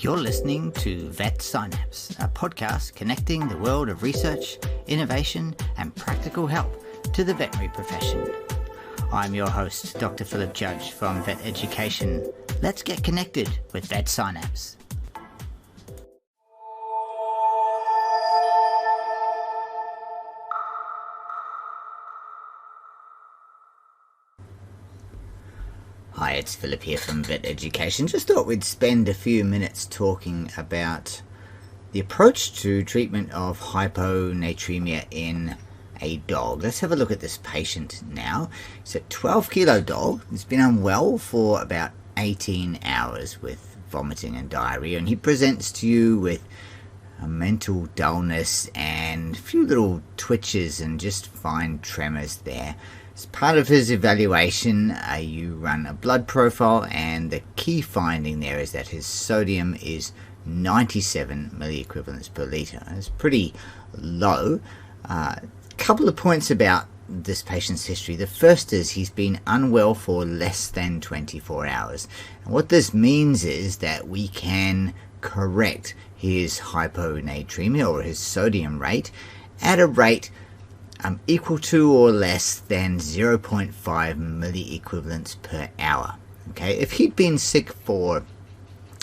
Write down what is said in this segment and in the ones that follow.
You're listening to Vet Synapse, a podcast connecting the world of research, innovation, and practical help to the veterinary profession. I'm your host, Dr. Philip Judge from Vet Education. Let's get connected with Vet Synapse. Hi, it's Philip here from Vet Education. Just thought we'd spend a few minutes talking about the approach to treatment of hyponatremia in a dog. Let's have a look at this patient now. It's a 12-kilo dog. He's been unwell for about 18 hours with vomiting and diarrhea, and he presents to you with a mental dullness and a few little twitches and just fine tremors there. As part of his evaluation, you run a blood profile, and the key finding there is that his sodium is 97 milliequivalents per litre. It's pretty low. Couple of points about this patient's history. The first is he's been unwell for less than 24 hours. And what this means is that we can correct his hyponatremia or his sodium rate at a rate equal to or less than 0.5 milliequivalents per hour. Okay, if he'd been sick for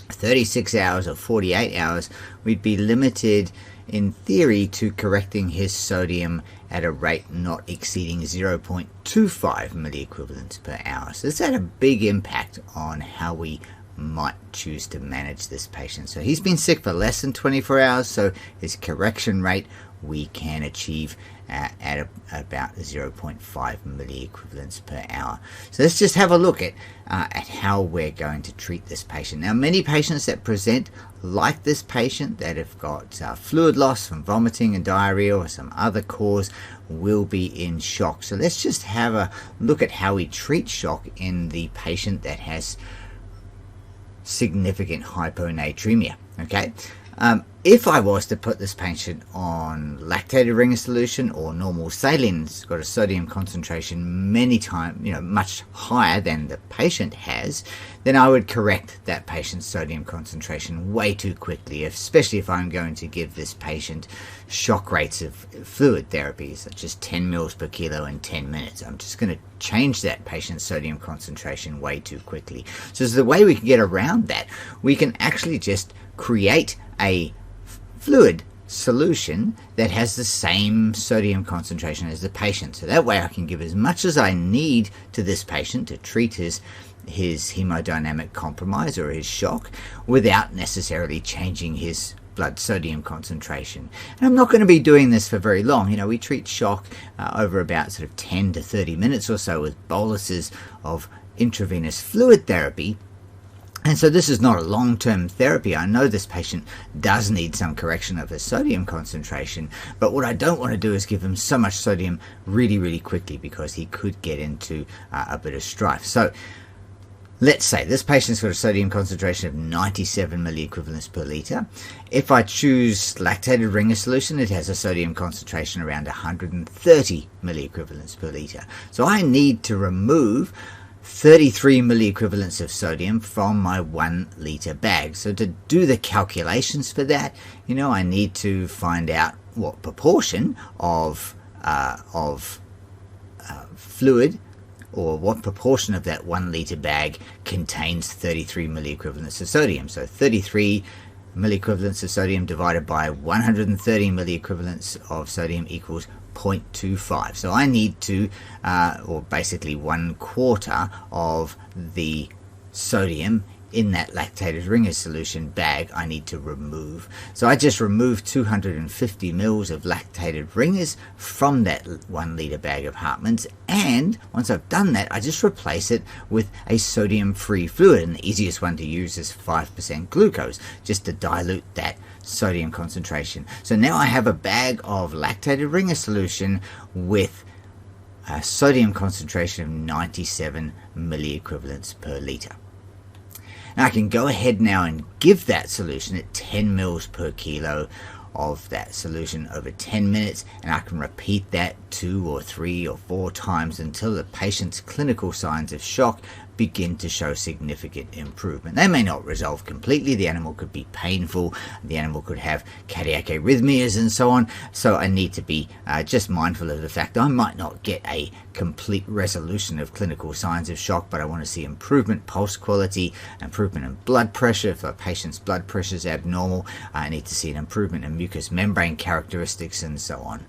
36 hours or 48 hours, we'd be limited in theory to correcting his sodium at a rate not exceeding 0.25 milliequivalents per hour. So this had a big impact on how we might choose to manage this patient. So he's been sick for less than 24 hours, so his correction rate we can achieve at about 0.5 milliequivalents per hour. So let's just have a look at how we're going to treat this patient. Now, many patients that present like this patient that have got fluid loss from vomiting and diarrhea or some other cause will be in shock. So let's just have a look at how we treat shock in the patient that has significant hyponatremia. Okay. If I was to put this patient on lactated ringer solution or normal saline, it's got a sodium concentration much higher than the patient has, then I would correct that patient's sodium concentration way too quickly, especially if I'm going to give this patient shock rates of fluid therapy, such as 10 mils per kilo in 10 minutes. I'm just going to change that patient's sodium concentration way too quickly. So the way we can get around that, we can actually just create a fluid solution that has the same sodium concentration as the patient. So that way I can give as much as I need to this patient to treat his hemodynamic compromise or his shock without necessarily changing his blood sodium concentration. And I'm not going to be doing this for very long. We treat shock over about sort of 10 to 30 minutes or so with boluses of intravenous fluid therapy. And so this is not a long-term therapy. I know this patient does need some correction of his sodium concentration, but what I don't want to do is give him so much sodium really, really quickly because he could get into a bit of strife. So let's say this patient's got a sodium concentration of 97 milliequivalents per litre. If I choose lactated ringer solution, it has a sodium concentration around 130 milliequivalents per litre. So I need to remove 33 milliequivalents of sodium from my 1 litre bag. So to do the calculations for that, I need to find out what proportion of fluid or what proportion of that 1 litre bag contains 33 milliequivalents of sodium. So 33 milliequivalents of sodium divided by 130 milliequivalents of sodium equals 0.25. So I need to, or basically 1/4 of the sodium in that lactated ringer solution bag I need to remove. So I just removed 250 mils of lactated ringers from that 1 litre bag of Hartmann's, and once I've done that, I just replace it with a sodium-free fluid, and the easiest one to use is 5% glucose, just to dilute that sodium concentration. So now I have a bag of lactated ringer solution with a sodium concentration of 97 milliequivalents per litre. Now I can go ahead now and give that solution at 10 mils per kilo of that solution over 10 minutes, and I can repeat that 2 or 3 or 4 times until the patient's clinical signs of shock begin to show significant improvement. They may not resolve completely. The animal could be painful. The animal could have cardiac arrhythmias and so on. So I need to be just mindful of the fact that I might not get a complete resolution of clinical signs of shock, but I want to see improvement, pulse quality, improvement in blood pressure. If a patient's blood pressure is abnormal, I need to see an improvement in mucous membrane characteristics and so on.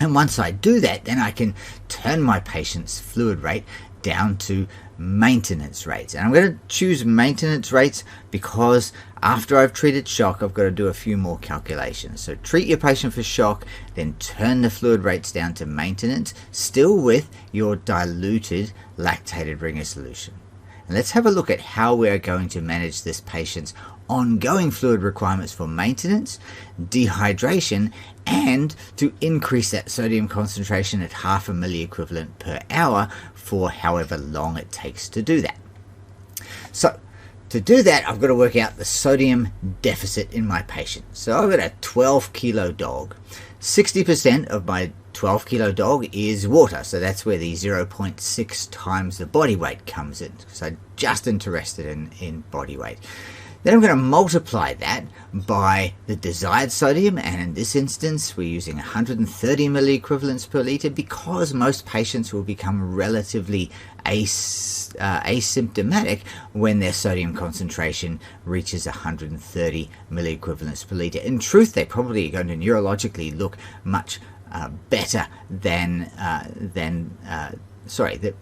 And once I do that, then I can turn my patient's fluid rate down to maintenance rates. And I'm going to choose maintenance rates because after I've treated shock, I've got to do a few more calculations. So treat your patient for shock, then turn the fluid rates down to maintenance, still with your diluted lactated ringer solution. And let's have a look at how we're going to manage this patient's ongoing fluid requirements for maintenance, dehydration, and to increase that sodium concentration at 0.5 milliequivalent per hour for however long it takes to do that. So to do that, I've got to work out the sodium deficit in my patient. So I've got a 12 kilo dog. 60% of my 12 kilo dog is water, so that's where the 0.6 times the body weight comes in. So just interested in body weight. Then I'm going to multiply that by the desired sodium, and in this instance we're using 130 milliequivalents per litre because most patients will become relatively asymptomatic when their sodium concentration reaches 130 milliequivalents per litre. In truth, they're probably going to neurologically look much better than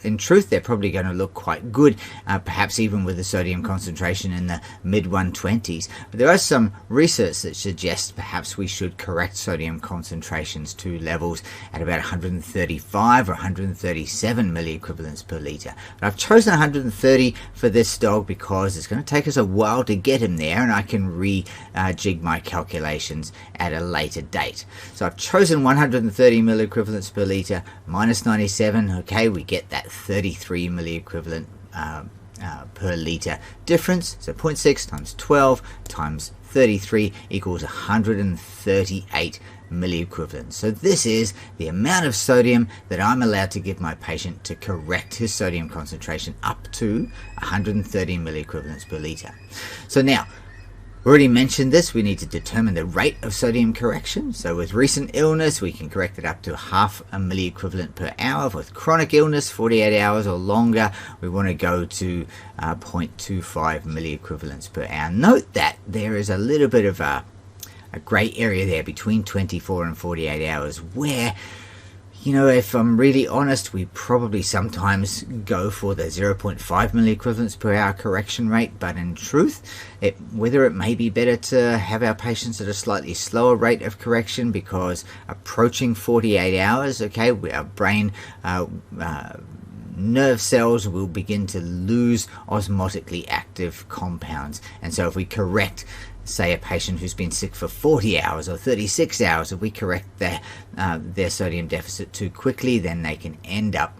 in truth, they're probably going to look quite good, perhaps even with a sodium concentration in the mid-120s. But there is some research that suggests perhaps we should correct sodium concentrations to levels at about 135 or 137 milliequivalents per litre. But I've chosen 130 for this dog because it's going to take us a while to get him there, and I can rejig my calculations at a later date. So I've chosen 130 milliequivalents per litre minus 97. Okay, we get that 33 milliequivalent per litre difference. So 0.6 times 12 times 33 equals 138 milliequivalents. So this is the amount of sodium that I'm allowed to give my patient to correct his sodium concentration up to 130 milliequivalents per litre. So now, already mentioned this, we need to determine the rate of sodium correction. So with recent illness, we can correct it up to 0.5 milliequivalent per hour. With chronic illness, 48 hours or longer, we want to go to 0.25 milliequivalents per hour. Note that there is a little bit of a grey area there between 24 and 48 hours where, you know, if I'm really honest, we probably sometimes go for the 0.5 milliequivalents per hour correction rate, but in truth, whether it may be better to have our patients at a slightly slower rate of correction because approaching 48 hours, okay, our brain nerve cells will begin to lose osmotically active compounds, and so if we correct, say, a patient who's been sick for 40 hours or 36 hours, if we correct their sodium deficit too quickly, then they can end up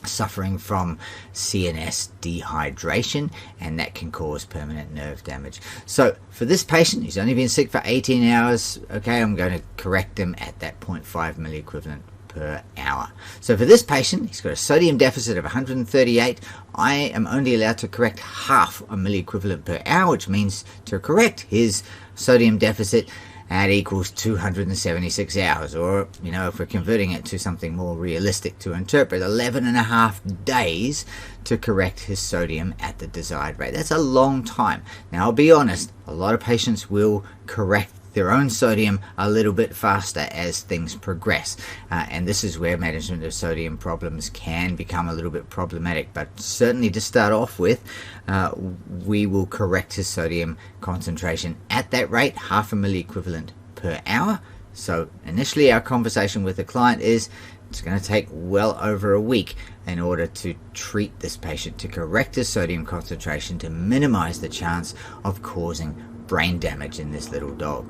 suffering from CNS dehydration, and that can cause permanent nerve damage. So for this patient who's only been sick for 18 hours, okay, I'm going to correct them at that 0.5 milliequivalent per hour. So for this patient, he's got a sodium deficit of 138. I am only allowed to correct 0.5 milliequivalent per hour, which means to correct his sodium deficit, that equals 276 hours, or, you know, if we're converting it to something more realistic to interpret, 11.5 days to correct his sodium at the desired rate. That's a long time. Now, I'll be honest, a lot of patients will correct their own sodium a little bit faster as things progress, and this is where management of sodium problems can become a little bit problematic. But certainly to start off with, we will correct his sodium concentration at that rate, 0.5 milliequivalent per hour. So initially our conversation with the client is it's going to take well over a week in order to treat this patient, to correct his sodium concentration, to minimize the chance of causing brain damage in this little dog.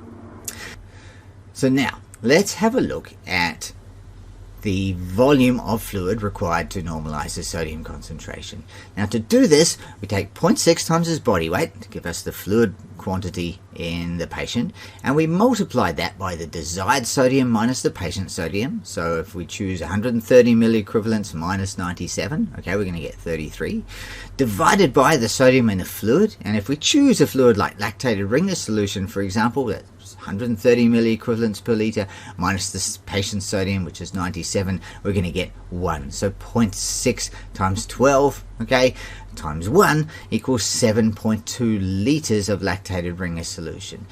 So now, let's have a look at the volume of fluid required to normalize the sodium concentration. Now to do this, we take 0.6 times his body weight to give us the fluid quantity in the patient, and we multiply that by the desired sodium minus the patient sodium. So if we choose 130 milliequivalents minus 97, okay, we're going to get 33, divided by the sodium in the fluid. And if we choose a fluid like lactated Ringer's solution, for example, that's 130 milliequivalents per litre minus the patient's sodium, which is 97, we're going to get 1. So 0.6 times 12, okay, times 1 equals 7.2 litres of lactated Ringer's solution.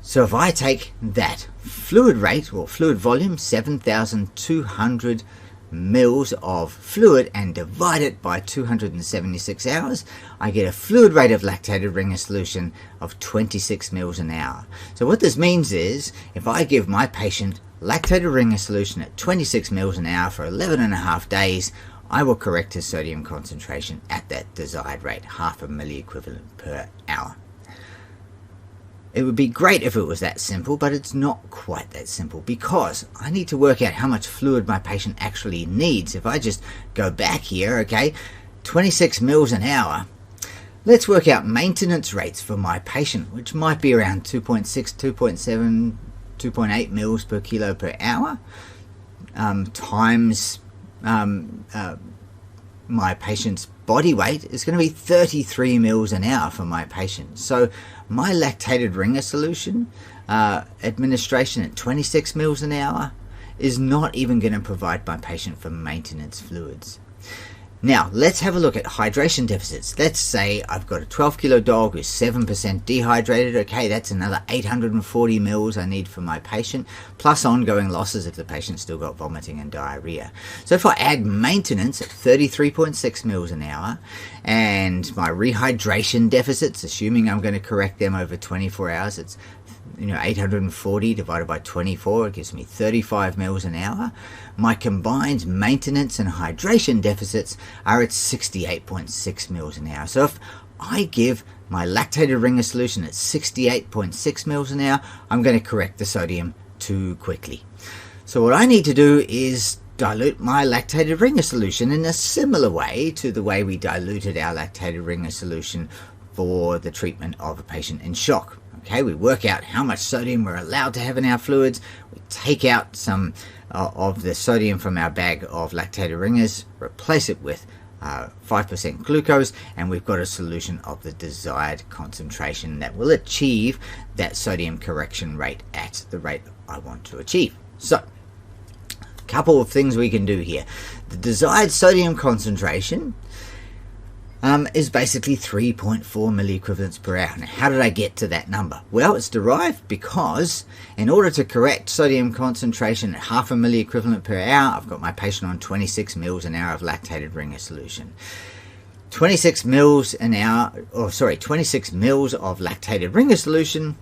So if I take that fluid rate, or fluid volume, 7,200 mils of fluid, and divide it by 276 hours, I get a fluid rate of lactated Ringer's solution of 26 mils an hour. So what this means is, if I give my patient lactated Ringer's solution at 26 mils an hour for 11.5 days, I will correct his sodium concentration at that desired rate, 0.5 milliequivalent per hour. It would be great if it was that simple, but it's not quite that simple, because I need to work out how much fluid my patient actually needs. If I just go back here, okay, 26 mils an hour, let's work out maintenance rates for my patient, which might be around 2.6, 2.7, 2.8 mils per kilo per hour, times my patient's body weight is going to be 33 mils an hour for my patient. So my lactated Ringer solution administration at 26 mils an hour is not even going to provide my patient for maintenance fluids. Now let's have a look at hydration deficits. Let's say I've got a 12 kilo dog who's 7% dehydrated. Okay, that's another 840 mils I need for my patient, plus ongoing losses if the patient's still got vomiting and diarrhea. So if I add maintenance at 33.6 mils an hour, and my rehydration deficits, assuming I'm going to correct them over 24 hours, it's 840 divided by 24, it gives me 35 mils an hour. My combined maintenance and hydration deficits are at 68.6 mils an hour. So if I give my lactated Ringer solution at 68.6 mils an hour, I'm going to correct the sodium too quickly. So what I need to do is dilute my lactated Ringer solution in a similar way to the way we diluted our lactated Ringer solution for the treatment of a patient in shock. Okay, we work out how much sodium we're allowed to have in our fluids. We take out some of the sodium from our bag of lactated Ringers, replace it with 5% glucose, and we've got a solution of the desired concentration that will achieve that sodium correction rate at the rate I want to achieve. So, a couple of things we can do here. The desired sodium concentration is basically 3.4 milliequivalents per hour. Now, how did I get to that number? Well, it's derived because in order to correct sodium concentration at 0.5 milliequivalent per hour, I've got my patient on 26 mils an hour of lactated Ringer solution. 26 mils of lactated Ringer solution,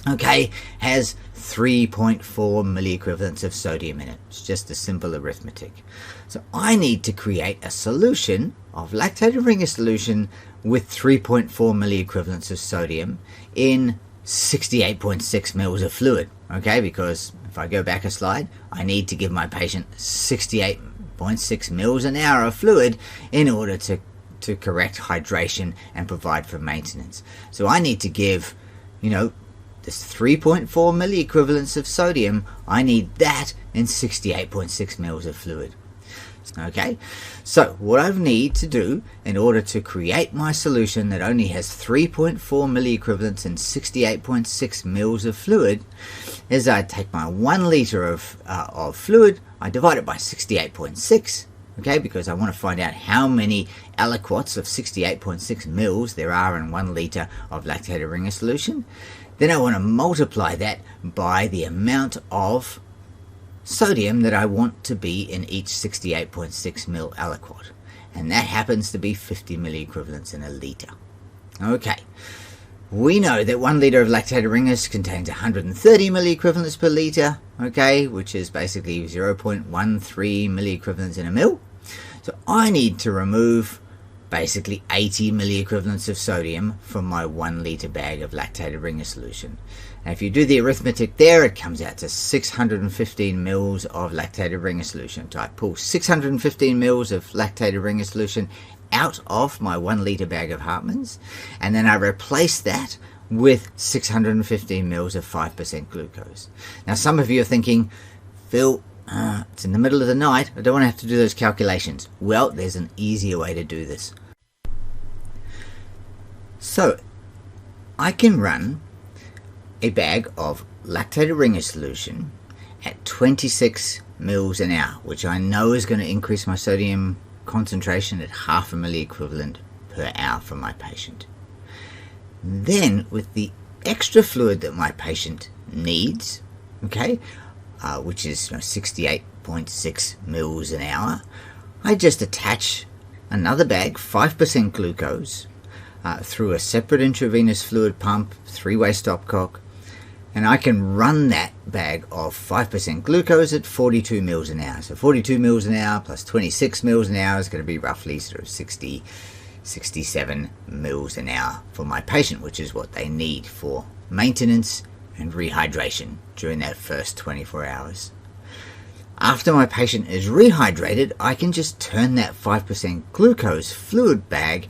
okay, has 3.4 milliequivalents of sodium in it. It's just a simple arithmetic. So I need to create a solution of lactated Ringer solution with 3.4 milliequivalents of sodium in 68.6 mils of fluid. Okay, because if I go back a slide, I need to give my patient 68.6 mils an hour of fluid in order to correct hydration and provide for maintenance. So I need to give, this 3.4 milliequivalents of sodium, I need that in 68.6 mils of fluid. Okay, so what I need to do in order to create my solution that only has 3.4 milliequivalents and 68.6 mils of fluid is I take my 1 liter of fluid, I divide it by 68.6, okay, because I want to find out how many aliquots of 68.6 mils there are in 1 liter of lactated Ringer solution. Then I want to multiply that by the amount of sodium that I want to be in each 68.6 mil aliquot, and that happens to be 50 milliequivalents in a litre. Okay, we know that 1 litre of lactated Ringers contains 130 milliequivalents per litre, okay, which is basically 0.13 milliequivalents in a mil. So I need to remove basically 80 milliequivalents of sodium from my 1 litre bag of lactated Ringer solution. And if you do the arithmetic there, it comes out to 615 mils of lactated Ringer solution. So I pull 615 mils of lactated Ringer solution out of my 1 litre bag of Hartmann's, and then I replace that with 615 mils of 5% glucose. Now some of you are thinking, Phil, it's in the middle of the night, I don't want to have to do those calculations. Well, there's an easier way to do this. So I can run a bag of lactated Ringer solution at 26 mils an hour, which I know is going to increase my sodium concentration at 0.5 milliequivalent per hour for my patient. Then with the extra fluid that my patient needs, okay, which is 68.6 mils an hour, I just attach another bag, 5% glucose, through a separate intravenous fluid pump, 3-way stopcock, and I can run that bag of 5% glucose at 42 mils an hour. So 42 mils an hour plus 26 mils an hour is going to be roughly sort of 67 mils an hour for my patient, which is what they need for maintenance and rehydration during that first 24 hours. After my patient is rehydrated, I can just turn that 5% glucose fluid bag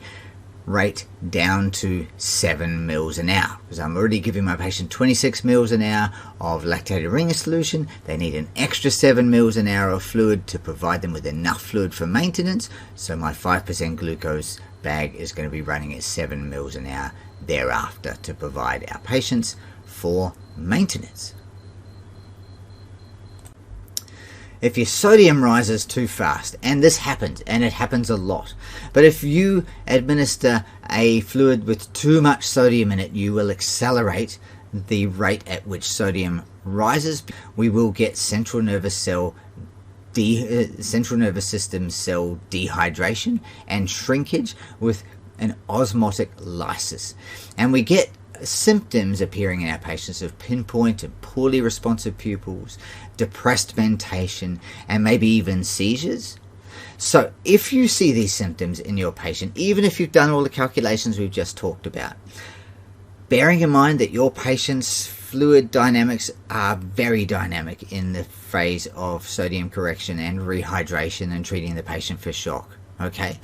rate down to 7 mils an hour, because I'm already giving my patient 26 mils an hour of lactated Ringer solution. They need an extra 7 mils an hour of fluid to provide them with enough fluid for maintenance, so my 5% glucose bag is going to be running at 7 mils an hour thereafter to provide our patients for maintenance. If your sodium rises too fast, and this happens, and it happens a lot, but if you administer a fluid with too much sodium in it, you will accelerate the rate at which sodium rises. We will get central nervous system cell dehydration and shrinkage with an osmotic lysis, and we get symptoms appearing in our patients of pinpoint and poorly responsive pupils, depressed mentation, and maybe even seizures. So if you see these symptoms in your patient, even if you've done all the calculations we've just talked about, bearing in mind that your patient's fluid dynamics are very dynamic in the phase of sodium correction and rehydration and treating the patient for shock, okay?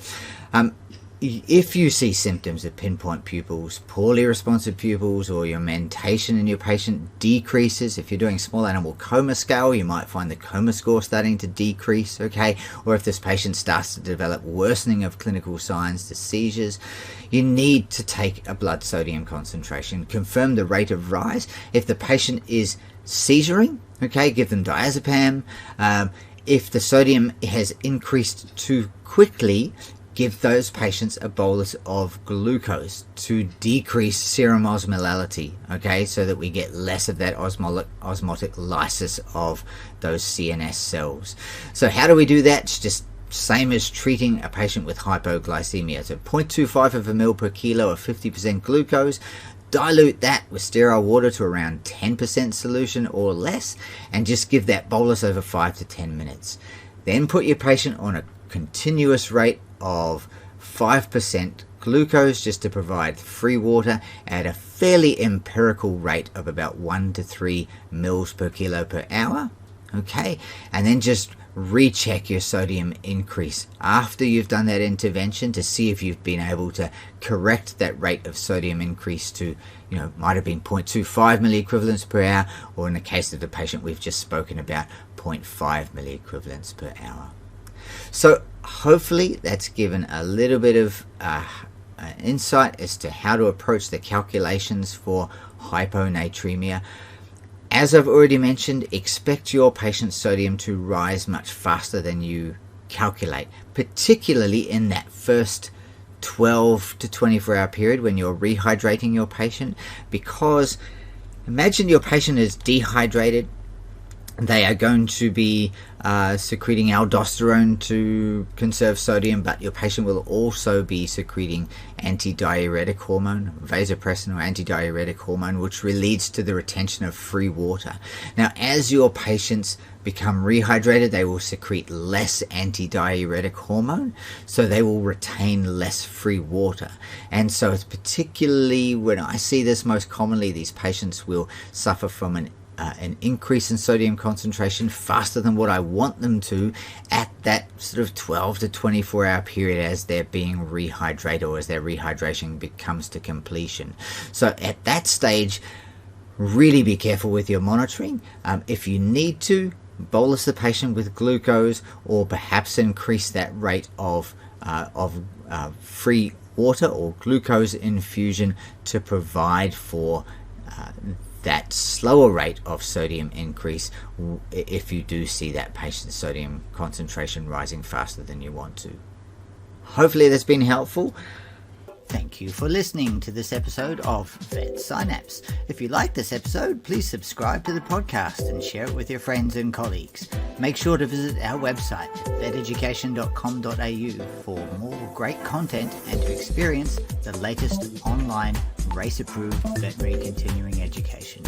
If you see symptoms of pinpoint pupils, poorly responsive pupils, or your mentation in your patient decreases, if you're doing small animal coma scale, you might find the coma score starting to decrease, okay? Or if this patient starts to develop worsening of clinical signs to seizures, you need to take a blood sodium concentration, confirm the rate of rise. If the patient is seizuring, okay, give them diazepam. If the sodium has increased too quickly, give those patients a bolus of glucose to decrease serum osmolality, okay, so that we get less of that osmotic lysis of those CNS cells. So how do we do that? It's just same as treating a patient with hypoglycemia. So 0.25 of a mil per kilo of 50% glucose, dilute that with sterile water to around 10% solution or less, and just give that bolus over 5 to 10 minutes. Then put your patient on a continuous rate of 5% glucose just to provide free water at a fairly empirical rate of about 1 to 3 mils per kilo per hour, okay? And then just recheck your sodium increase after you've done that intervention to see if you've been able to correct that rate of sodium increase to, might have been 0.25 milliequivalents per hour, or in the case of the patient we've just spoken about, 0.5 milliequivalents per hour. So hopefully that's given a little bit of insight as to how to approach the calculations for hyponatremia. As I've already mentioned, expect your patient's sodium to rise much faster than you calculate, particularly in that first 12 to 24 hour period when you're rehydrating your patient, because imagine your patient is dehydrated, They are going to be secreting aldosterone to conserve sodium, but your patient will also be secreting antidiuretic hormone, vasopressin or antidiuretic hormone, which leads to the retention of free water. Now, as your patients become rehydrated, they will secrete less antidiuretic hormone, so they will retain less free water. And so it's particularly when I see this most commonly, these patients will suffer from an increase in sodium concentration faster than what I want them to at that sort of 12 to 24 hour period as they're being rehydrated or as their rehydration becomes to completion. So at that stage, really be careful with your monitoring. If you need to, bolus the patient with glucose or perhaps increase that rate of free water or glucose infusion to provide for that slower rate of sodium increase if you do see that patient's sodium concentration rising faster than you want to. Hopefully that's been helpful. Thank you for listening to this episode of Vet Synapse. If you like this episode, please subscribe to the podcast and share it with your friends and colleagues. Make sure to visit our website at veteducation.com.au for more great content and to experience the latest online race-approved veterinary continuing education.